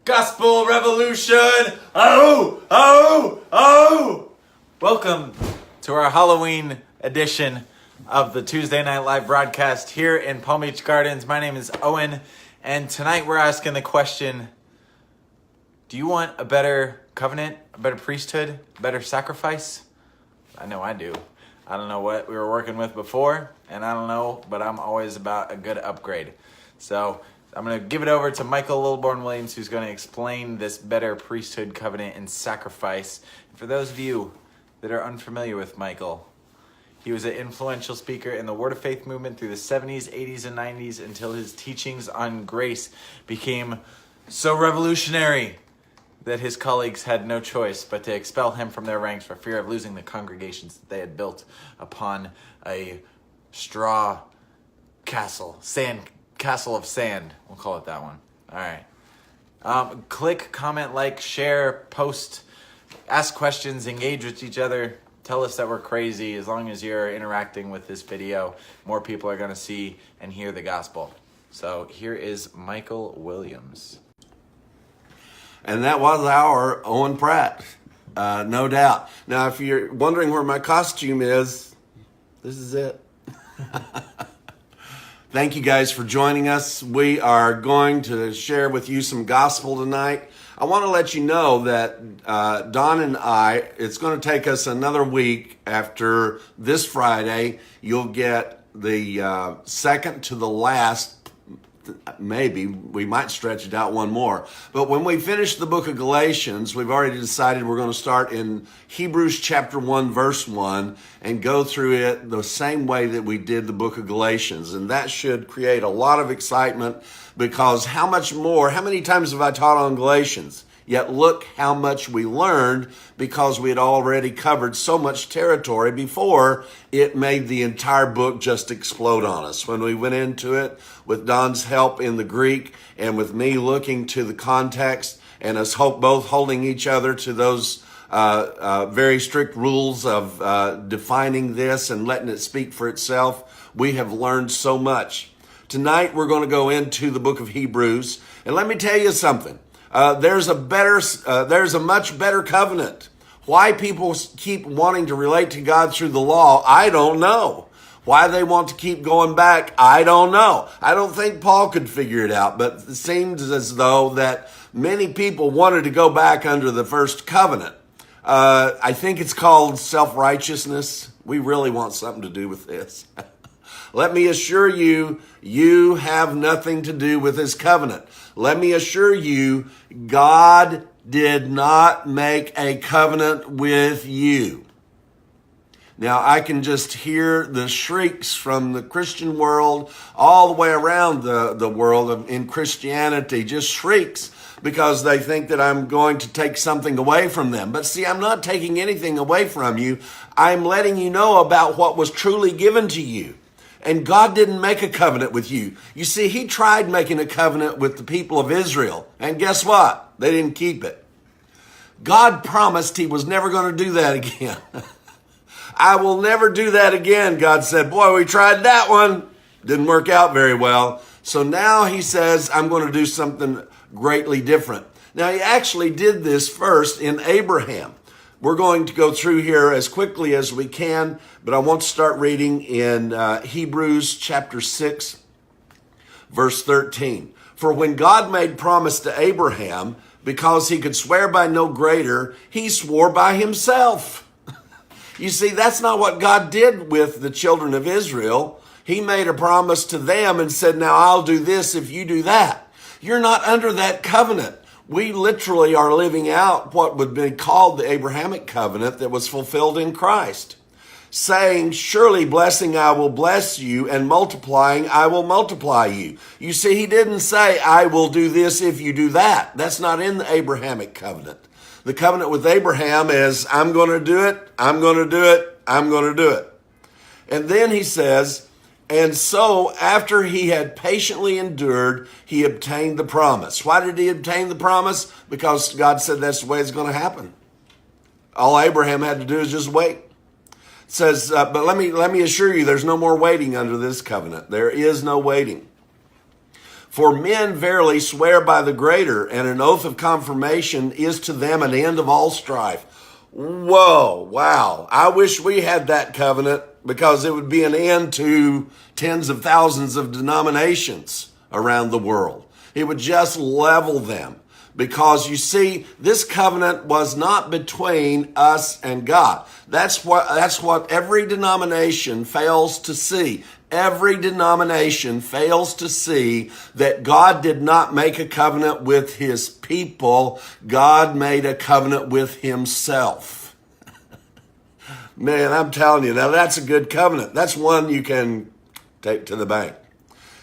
Gospel Revolution! Oh! Oh! Oh! Welcome to our Halloween edition of the Tuesday Night Live broadcast here in Palm Beach Gardens. My name is Owen, and tonight we're asking the question, do you want a better covenant, a better priesthood, a better sacrifice? I know I do. I don't know what we were working with before, and I don't know, but I'm always about a good upgrade. So I'm going to give it over to Michael Lilborn-Williams, who's going to explain this better priesthood, covenant, and sacrifice. And for those of you that are unfamiliar with Michael, he was an influential speaker in the Word of Faith movement through the 70s, 80s, and 90s until his teachings on grace became so revolutionary that his colleagues had no choice but to expel him from their ranks for fear of losing the congregations that they had built upon a straw castle of sand. We'll call it that one. All right. Click, comment, like, share, post, ask questions, engage with each other. Tell us that we're crazy. As long as you're interacting with this video, more people are going to see and hear the gospel. So here is Michael Williams. And that was our Owen Pratt, no doubt. Now, if you're wondering where my costume is, this is it. Thank you guys for joining us. We are going to share with you some gospel tonight. I want to let you know that Don and I, it's going to take us another week after this Friday. You'll get the second to the last, maybe, we might stretch it out one more. But when we finish the book of Galatians, we've already decided we're going to start in Hebrews chapter 1, verse 1, and go through it the same way that we did the book of Galatians. And that should create a lot of excitement, because how many times have I taught on Galatians? Yet look how much we learned, because we had already covered so much territory before it made the entire book just explode on us. When we went into it with Don's help in the Greek and with me looking to the context and us both holding each other to those very strict rules of defining this and letting it speak for itself, we have learned so much. Tonight we're going to go into the book of Hebrews, and let me tell you something. There's a much better covenant. Why people keep wanting to relate to God through the law, I don't know. Why they want to keep going back, I don't know. I don't think Paul could figure it out, but it seems as though that many people wanted to go back under the first covenant. I think it's called self-righteousness. We really want something to do with this. Let me assure you, you have nothing to do with this covenant. Let me assure you, God did not make a covenant with you. Now, I can just hear the shrieks from the Christian world all the way around the world in Christianity, just shrieks, because they think that I'm going to take something away from them. But see, I'm not taking anything away from you. I'm letting you know about what was truly given to you. And God didn't make a covenant with you. You see, he tried making a covenant with the people of Israel. And guess what? They didn't keep it. God promised he was never going to do that again. I will never do that again. God said, boy, we tried that one. Didn't work out very well. So now he says, I'm going to do something greatly different. Now, he actually did this first in Abraham. We're going to go through here as quickly as we can, but I want to start reading in Hebrews chapter 6, verse 13. For when God made promise to Abraham, because he could swear by no greater, he swore by himself. You see, that's not what God did with the children of Israel. He made a promise to them and said, now I'll do this if you do that. You're not under that covenant. We literally are living out what would be called the Abrahamic covenant that was fulfilled in Christ, saying, surely blessing I will bless you, and multiplying I will multiply you. You see, he didn't say, I will do this if you do that. That's not in the Abrahamic covenant. The covenant with Abraham is, I'm going to do it, I'm going to do it, I'm going to do it. And then he says, and so after he had patiently endured, he obtained the promise. Why did he obtain the promise? Because God said that's the way it's going to happen. All Abraham had to do is just wait. It says, but let me assure you, there's no more waiting under this covenant. There is no waiting. For men verily swear by the greater, and an oath of confirmation is to them an end of all strife. Whoa, wow. I wish we had that covenant, because it would be an end to tens of thousands of denominations around the world. It would just level them. Because you see, this covenant was not between us and God. That's what every denomination fails to see. Every denomination fails to see that God did not make a covenant with his people. God made a covenant with himself. Man, I'm telling you, now that's a good covenant. That's one you can take to the bank.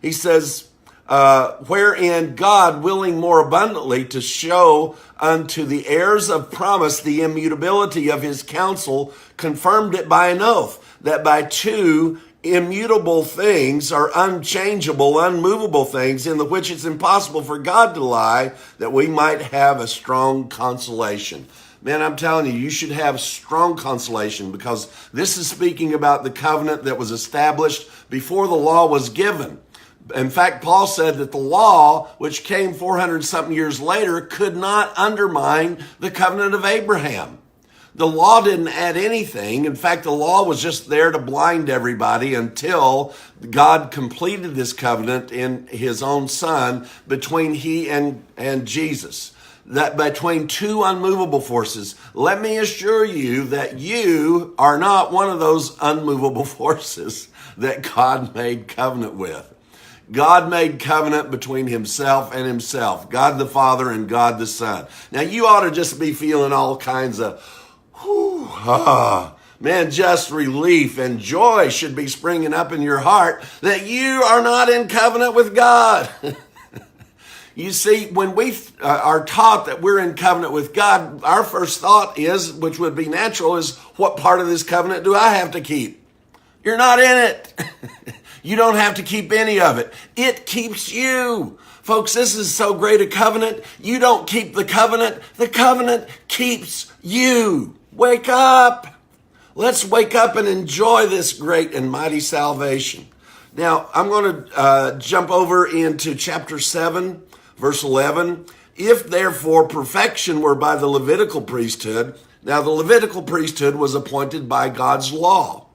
He says, wherein God, willing more abundantly to show unto the heirs of promise the immutability of his counsel, confirmed it by an oath, that by two immutable things, or unchangeable, unmovable things, in the which it's impossible for God to lie, that we might have a strong consolation. Man, I'm telling you, you should have strong consolation, because this is speaking about the covenant that was established before the law was given. In fact, Paul said that the law, which came 400 something years later, could not undermine the covenant of Abraham. The law didn't add anything. In fact, the law was just there to blind everybody until God completed this covenant in his own son between he and Jesus. That between two unmovable forces. Let me assure you that you are not one of those unmovable forces that God made covenant with. God made covenant between himself and himself, God the Father and God the Son. Now, you ought to just be feeling all kinds of, man, just relief and joy should be springing up in your heart that you are not in covenant with God. You see, when we are taught that we're in covenant with God, our first thought is, which would be natural, is what part of this covenant do I have to keep? You're not in it. You don't have to keep any of it. It keeps you. Folks, this is so great a covenant. You don't keep the covenant. The covenant keeps you. Wake up. Let's wake up and enjoy this great and mighty salvation. Now, I'm going to jump over into chapter 7, verse 11. If therefore perfection were by the Levitical priesthood, now the Levitical priesthood was appointed by God's law.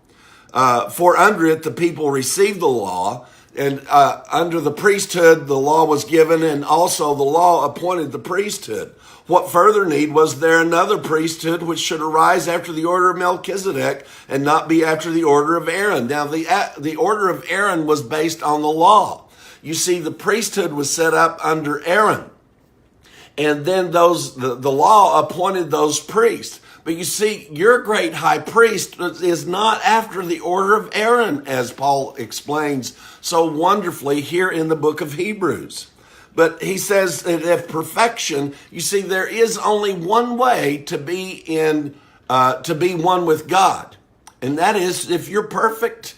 For under it the people received the law, and under the priesthood the law was given, and also the law appointed the priesthood. What further need was there another priesthood which should arise after the order of Melchizedek and not be after the order of Aaron? Now the order of Aaron was based on the law. You see, the priesthood was set up under Aaron, and then the law appointed those priests. But you see, your great high priest is not after the order of Aaron, as Paul explains so wonderfully here in the book of Hebrews. But he says that if perfection, you see, there is only one way to be one with God, and that is if you're perfect.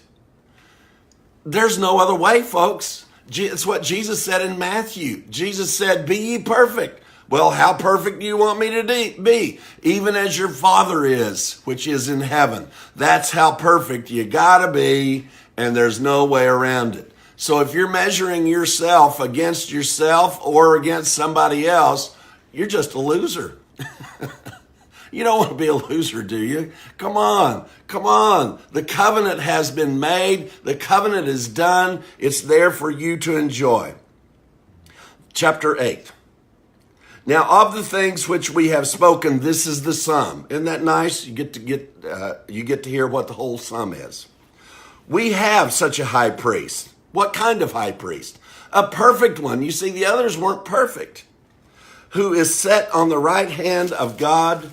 There's no other way, folks. It's what Jesus said in Matthew. Jesus said, "Be ye perfect." Well, how perfect do you want me to be? Even as your Father is, which is in heaven. That's how perfect you gotta be, and there's no way around it. So if you're measuring yourself against yourself or against somebody else, you're just a loser. You don't want to be a loser, do you? Come on. The covenant has been made. The covenant is done. It's there for you to enjoy. Chapter 8. Now, of the things which we have spoken, this is the sum. Isn't that nice? You get to hear what the whole sum is. We have such a high priest. What kind of high priest? A perfect one. You see, the others weren't perfect. Who is set on the right hand of God,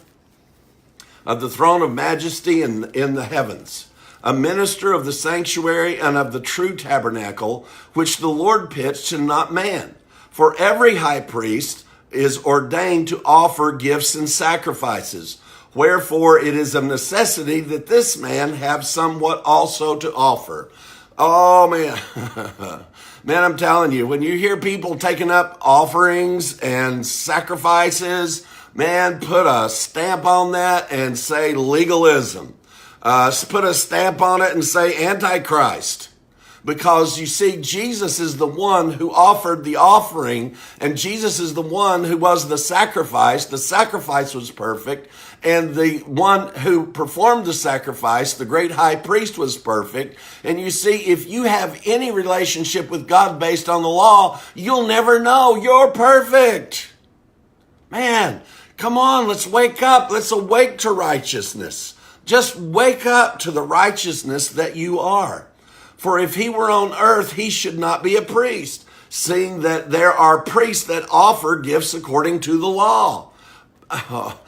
of the throne of majesty in the heavens, a minister of the sanctuary and of the true tabernacle, which the Lord pitched and not man. For every high priest is ordained to offer gifts and sacrifices. Wherefore it is of necessity that this man have somewhat also to offer. Oh, man. Man, I'm telling you, when you hear people taking up offerings and sacrifices, man, put a stamp on that and say legalism. Put a stamp on it and say Antichrist. Because you see, Jesus is the one who offered the offering, and Jesus is the one who was the sacrifice. The sacrifice was perfect, and the one who performed the sacrifice, the great high priest, was perfect. And you see, if you have any relationship with God based on the law, you'll never know you're perfect. Man, come on, let's wake up. Let's awake to righteousness. Just wake up to the righteousness that you are. For if he were on earth, he should not be a priest, seeing that there are priests that offer gifts according to the law. Oh,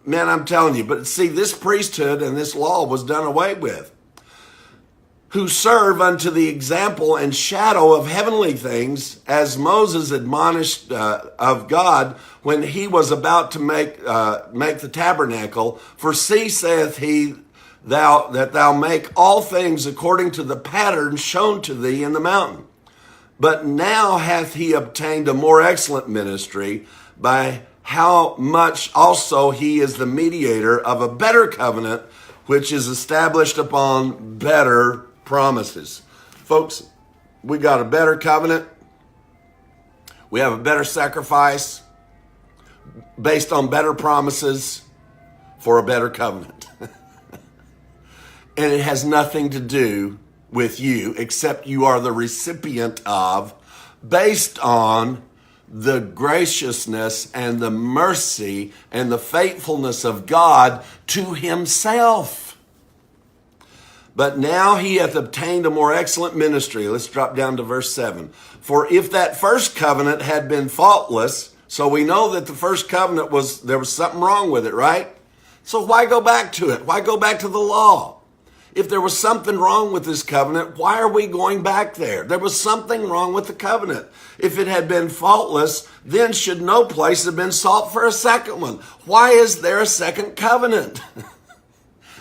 man, I'm telling you, but see, this priesthood and this law was done away with. Who serve unto the example and shadow of heavenly things, as Moses admonished of God when he was about to make the tabernacle. For see, saith he, that thou make all things according to the pattern shown to thee in the mountain. But now hath he obtained a more excellent ministry, by how much also he is the mediator of a better covenant, which is established upon better promises. Folks, we got a better covenant. We have a better sacrifice based on better promises for a better covenant. And it has nothing to do with you, except you are the recipient of, based on the graciousness and the mercy and the faithfulness of God to himself. But now he hath obtained a more excellent ministry. Let's drop down to verse 7. For if that first covenant had been faultless, so we know that the first covenant there was something wrong with it, right? So why go back to it? Why go back to the law? If there was something wrong with this covenant, why are we going back there? There was something wrong with the covenant. If it had been faultless, then should no place have been sought for a second one. Why is there a second covenant?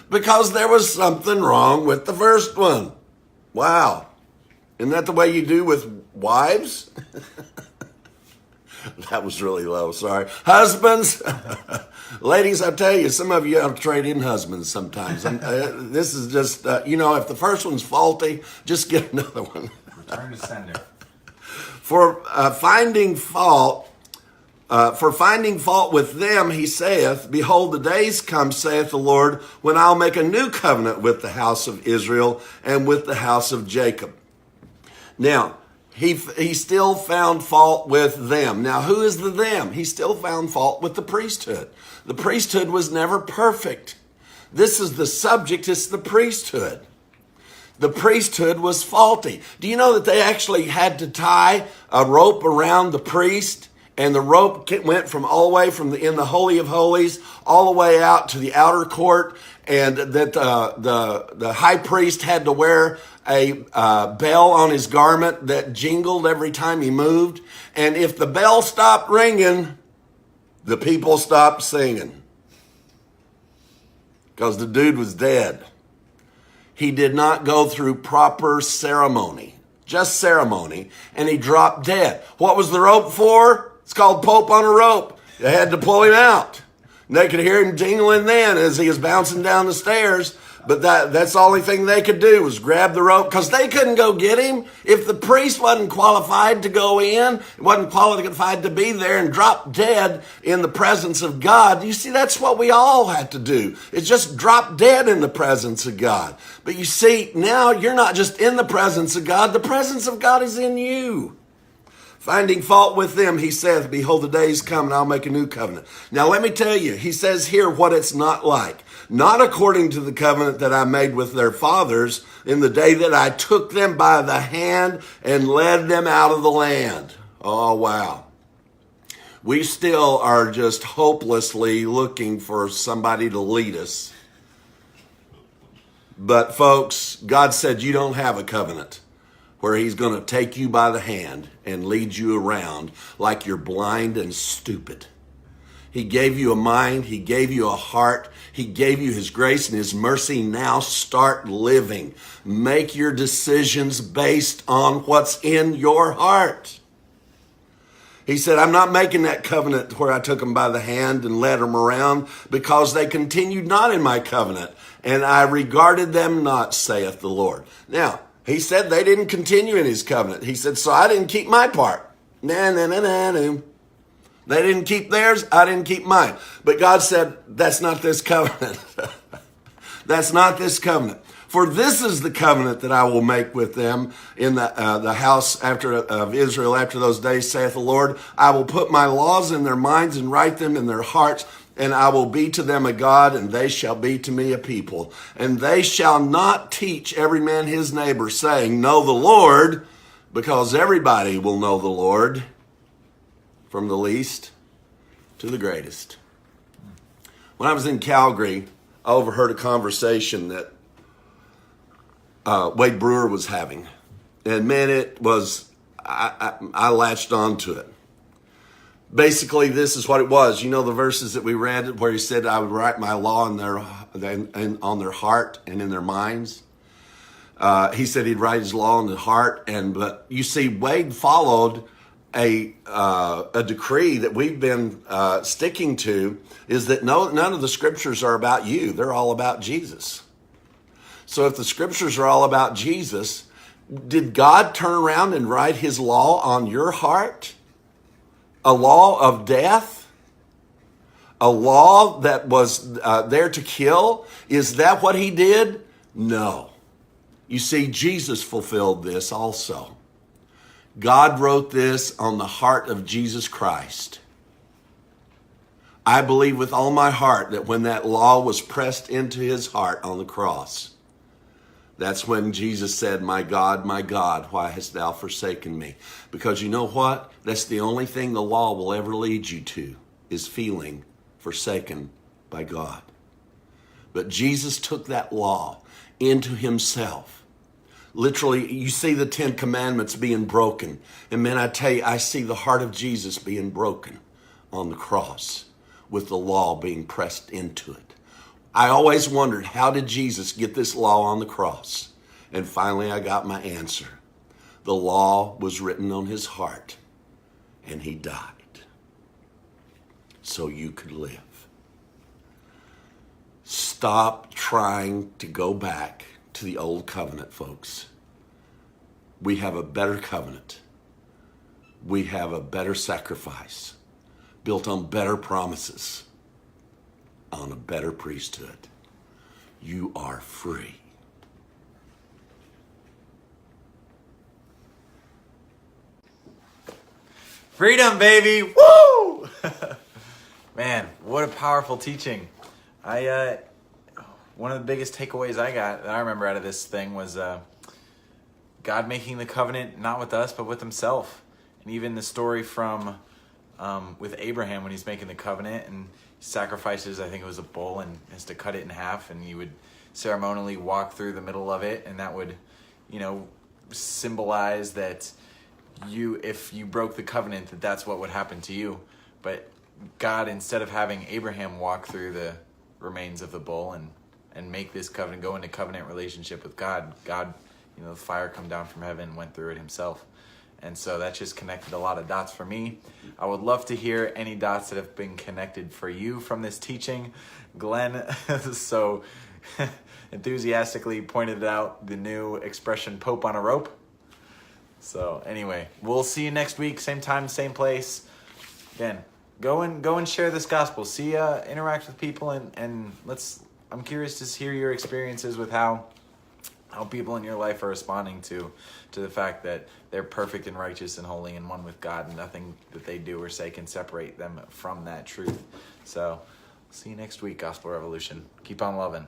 Because there was something wrong with the first one. Wow. Isn't that the way you do with wives? That was really low, sorry. Husbands, ladies, I tell you, some of you have to trade in husbands sometimes. This is just, if the first one's faulty, just get another one. Return to sender. For finding fault with them, he saith, Behold, the days come, saith the Lord, when I'll make a new covenant with the house of Israel and with the house of Jacob. Now, he still found fault with them. Now, who is the them? He still found fault with the priesthood. The priesthood was never perfect. This is the subject, it's the priesthood. The priesthood was faulty. Do you know that they actually had to tie a rope around the priest? And the rope went from all the way in the Holy of Holies all the way out to the outer court, and that the high priest had to wear a bell on his garment that jingled every time he moved. And if the bell stopped ringing, the people stopped singing because the dude was dead. He did not go through proper ceremony, just ceremony, and he dropped dead. What was the rope for? It's called Pope on a rope. They had to pull him out. And they could hear him jingling then as he was bouncing down the stairs. But that's the only thing they could do was grab the rope, because they couldn't go get him. If the priest wasn't qualified to go in, wasn't qualified to be there and drop dead in the presence of God. You see, that's what we all had to do. It's just drop dead in the presence of God. But you see, now you're not just in the presence of God. The presence of God is in you. Finding fault with them, he saith, Behold, the days come, and I'll make a new covenant. Now, let me tell you, he says here what it's not like. Not according to the covenant that I made with their fathers in the day that I took them by the hand and led them out of the land. Oh, wow. We still are just hopelessly looking for somebody to lead us. But folks, God said you don't have a covenant where he's going to take you by the hand and lead you around like you're blind and stupid. He gave you a mind. He gave you a heart. He gave you his grace and his mercy. Now start living. Make your decisions based on what's in your heart. He said, I'm not making that covenant where I took them by the hand and led them around, because they continued not in my covenant, and I regarded them not, saith the Lord. Now, He said they didn't continue in his covenant. He said, so I didn't keep my part. Nah, nah, nah, nah, nah. They didn't keep theirs, I didn't keep mine. But God said, that's not this covenant. That's not this covenant. For this is the covenant that I will make with them in the house of Israel after those days, saith the Lord. I will put my laws in their minds and write them in their hearts, and I will be to them a God, and they shall be to me a people. And they shall not teach every man his neighbor, saying, know the Lord, because everybody will know the Lord, from the least to the greatest. When I was in Calgary, I overheard a conversation that Wade Brewer was having. And man, it was, I latched on to it. Basically, this is what it was. You know the verses that we read where he said, I would write my law on their heart and in their minds. He said he'd write his law on the heart. But you see, Wade followed a decree that we've been sticking to, is that none of the scriptures are about you. They're all about Jesus. So if the scriptures are all about Jesus, did God turn around and write his law on your heart? A law of death? A law that was there to kill? Is that what he did? No. You see, Jesus fulfilled this also. God wrote this on the heart of Jesus Christ. I believe with all my heart that when that law was pressed into his heart on the cross, that's when Jesus said, my God, why hast thou forsaken me? Because you know what? That's the only thing the law will ever lead you to, is feeling forsaken by God. But Jesus took that law into himself. Literally, you see the 10 Commandments being broken. And man, I tell you, I see the heart of Jesus being broken on the cross with the law being pressed into it. I always wondered, how did Jesus get this law on the cross? And finally, I got my answer. The law was written on his heart, and he died so you could live. Stop trying to go back to the old covenant, folks. We have a better covenant. We have a better sacrifice built on better promises, on a better priesthood. You are free. Freedom, baby! Woo! Man, what a powerful teaching. One of the biggest takeaways I got that I remember out of this thing was God making the covenant not with us but with himself. And even the story from with Abraham when he's making the covenant and sacrifices, I think it was a bull, and has to cut it in half, and he would ceremonially walk through the middle of it, and that would, symbolize that if you broke the covenant, that's what would happen to you. But God, instead of having Abraham walk through the remains of the bull and make this covenant, go into covenant relationship with God, the fire come down from heaven, went through it himself. And so that just connected a lot of dots for me. I would love to hear any dots that have been connected for you from this teaching. Glenn so enthusiastically pointed out the new expression, Pope on a rope. So anyway, we'll see you next week, same time, same place. Again, go and share this gospel. Interact with people, and I'm curious to hear your experiences with how people in your life are responding to the fact that they're perfect and righteous and holy and one with God, and nothing that they do or say can separate them from that truth. So, see you next week, Gospel Revolution. Keep on loving.